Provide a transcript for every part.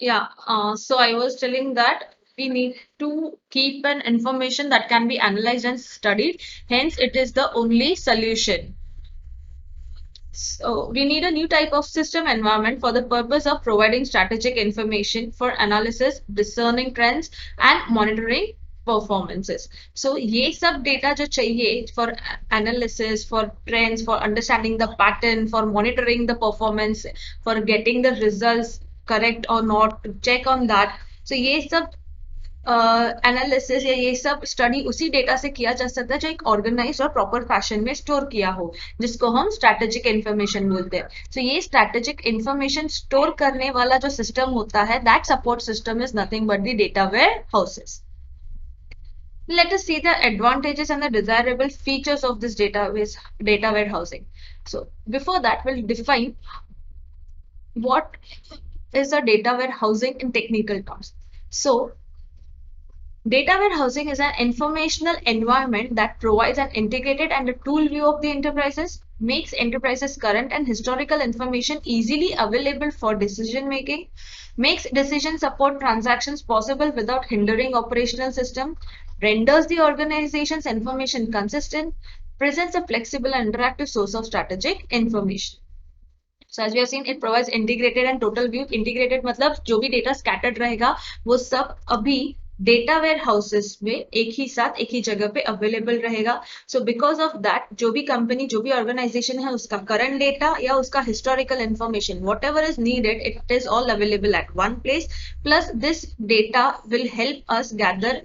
So I was telling that we need to keep an information that can be analyzed and studied. Hence, it is the only solution. So we need a new type of system environment for the purpose of providing strategic information for analysis, discerning trends, and monitoring performances. So ये सब data जो चाहिए for analysis, for trends, for understanding the pattern, for monitoring the performance, for getting the results correct or not, to check on that. So ये सब analysis या ये सब study उसी डेटा से किया जा सकता है जो एक ऑर्गेनाइज और प्रॉपर फैशन में स्टोर किया हो, जिसको हम स्ट्रैटेजिक इंफॉर्मेशन बोलते हैं. So ये स्ट्रैटेजिक इंफॉर्मेशन स्टोर करने वाला जो सिस्टम होता है, that support system is nothing but the data warehouses. Let us see the advantages and the desirable features of this data warehousing. So before that, we'll define what is a data warehousing in technical terms. So data warehousing is an informational environment that provides an integrated and a tool view of the enterprises, makes enterprises current and historical information easily available for decision making, makes decision support transactions possible without hindering operational system, renders the organization's information consistent, presents a flexible and interactive source of strategic information. So as we have seen, it provides integrated and total view. Integrated मतलब जो भी data scattered रहेगा वो सब अभी data where houses में एक ही साथ एक ही जगह पे अवेलेबल रहेगा. सो बिकॉज ऑफ दैट जो भी कंपनी जो भी ऑर्गेनाइजेशन है उसका करंट डेटा या उसका historical information what ever is needed it is all available at one place. Plus this data will help us gather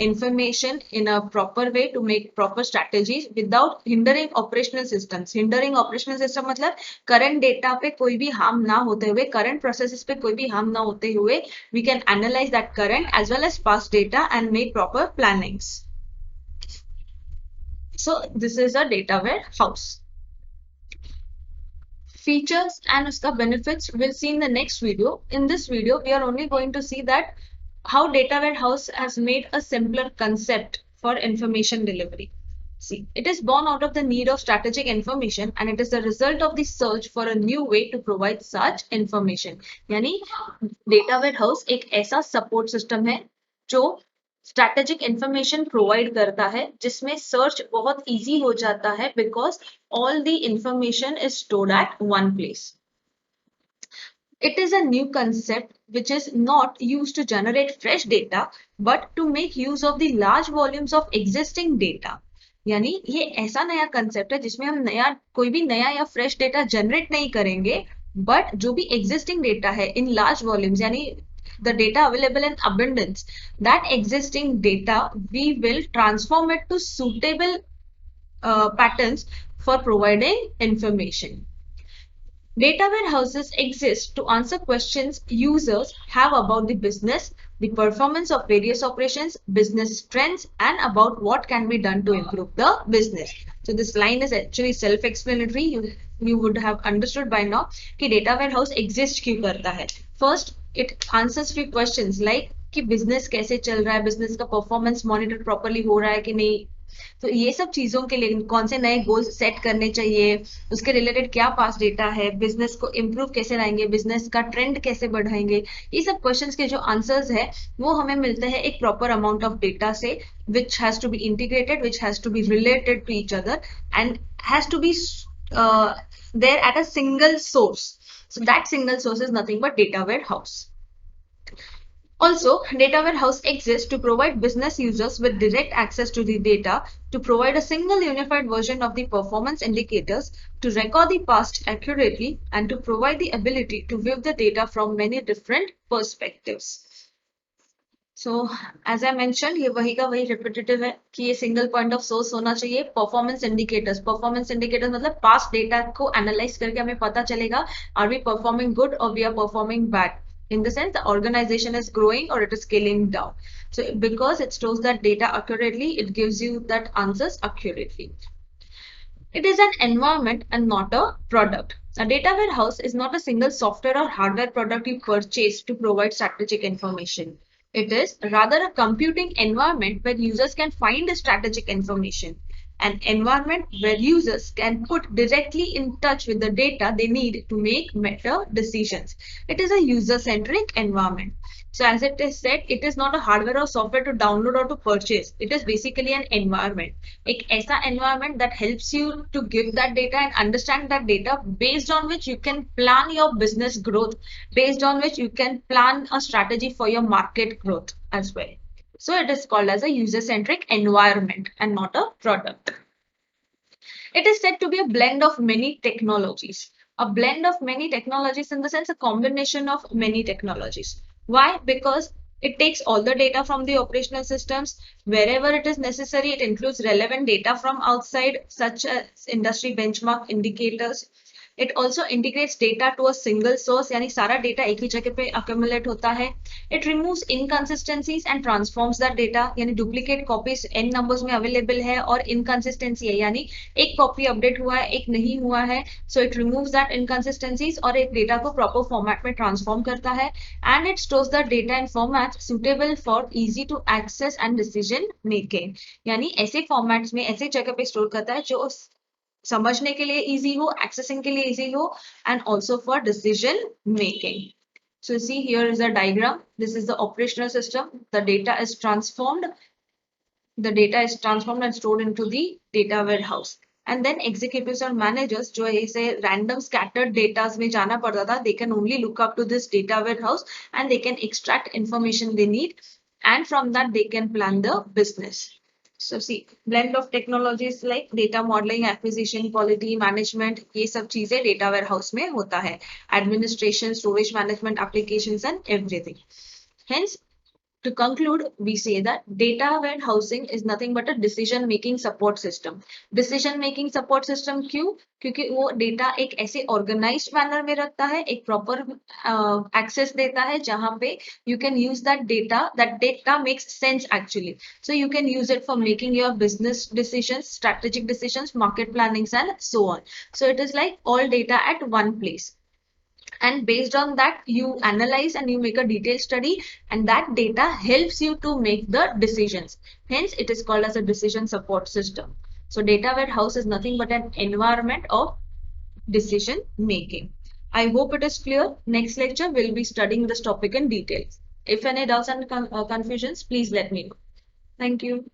information in a proper way to make proper strategies without hindering operational systems. Hindering operational system मतलब current data पे कोई भी harm ना होते हुए, current processes पे कोई भी harm ना होते हुए, we can analyze that current as well as past data and make proper plannings. So this is a data warehouse. Features and uska benefits we'll see in the next video. In this video, we are only going to see that how data warehouse has made a simpler concept for information delivery. See, it is born out of the need of strategic information and it is the result of the search for a new way to provide such information. यानी data warehouse एक ऐसा support system है जो strategic information provide करता है जिसमें search बहुत easy हो जाता है because all the information is stored at one place. It is a new concept which is not used to generate fresh data but to make use of the large volumes of existing data. यानी ये ऐसा नया concept है जिसमें हम कोई भी नया या फ्रेश डेटा जनरेट नहीं करेंगे बट जो भी एग्जिस्टिंग डेटा है इन लार्ज वॉल्यूम्स यानी the data available in abundance, that existing data we will transform it to suitable patterns for providing information. Data warehouses exist to answer questions users have about the business, the performance of various operations, business trends, and about what can be done to improve the business. So this line is actually self-explanatory. You would have understood by now कि data warehouse exist क्यों करता है. First, it answers few questions like कि business कैसे चल रहा है, business का performance monitor properly हो रहा है कि नहीं. तो ये सब चीजों के लिए कौन से नए गोल्स सेट करने चाहिए, उसके रिलेटेड क्या पास डेटा है, बिजनेस को इम्प्रूव कैसे लाएंगे, बिजनेस का ट्रेंड कैसे बढ़ाएंगे, ये सब क्वेश्चंस के जो आंसर्स है वो हमें मिलते हैं एक प्रॉपर अमाउंट ऑफ डेटा से which has to be integrated, which has to be related to each other and has to be there at a single source. So that single source is nothing but data warehouse. Also, data warehouse exists to provide business users with direct access to the data, to provide a single unified version of the performance indicators, to record the past accurately, and to provide the ability to view the data from many different perspectives. So, as I mentioned, ये वही का वही repetitive है कि ये single point of source होना चाहिए. Performance indicators. Performance indicators मतलब past data को analyze करके हमें पता चलेगा are we performing good or we are performing bad. In the sense the organization is growing or it is scaling down. So because it stores that data accurately, it gives you that answers accurately. It is an environment and not a product. A data warehouse is not a single software or hardware product you purchase to provide strategic information. It is rather a computing environment where users can find strategic information. An environment where users can put directly in touch with the data they need to make better decisions. It is a user-centric environment. So as it is said, it is not a hardware or software to download or to purchase. It is basically an environment. एक ऐसा environment that helps you to give that data and understand that data, based on which you can plan your business growth, based on which you can plan a strategy for your market growth as well. So it is called as a user-centric environment and not a product. It is said to be a blend of many technologies. A blend of many technologies in the sense a combination of many technologies. Why? Because it takes all the data from the operational systems. Wherever it is necessary, it includes relevant data from outside, such as industry benchmark indicators. It also integrates data to a single source, यानी सारा data एक ही जगह पे accumulate होता है. It removes inconsistencies and transforms that data, यानी duplicate copies n numbers में available है और inconsistency है, यानी एक copy update हुआ है, एक नहीं हुआ है. So it removes that inconsistencies और एक data को proper format में transform करता है. And it stores the data in formats suitable for easy to access and decision making. यानी ऐसे formats में ऐसे जगह पे store करता है जो समझने के लिए easy हो, accessing के लिए easy हो, and also for decision making. So see, here is a diagram. This is the operational system. The data is transformed. The data is transformed and stored into the data warehouse. And then executives or managers, जो ऐसे random scattered data में जाना पड़ता था, they can only look up to this data warehouse and they can extract information they need. And from that, they can plan the business. So see, blend of technologies like data modeling, acquisition, quality management, ये सब चीजें data warehouse में होता है. Administration, storage management, applications and everything. Hence, to conclude, we say that data warehousing is nothing but a decision making support system. Decision making support system क्यों? क्योंकि वो data एक ऐसे organized manner में रखता है, एक proper access देता है जहाँ पे you can use that data makes sense actually. So you can use it for making your business decisions, strategic decisions, market plannings and so on. So it is like all data at one place. And based on that, you analyze and you make a detailed study, and that data helps you to make the decisions. Hence, it is called as a decision support system. So data warehouse is nothing but an environment of decision making. I hope it is clear. Next lecture, we'll be studying this topic in detail. If any doubts and confusions, please let me know. Thank you.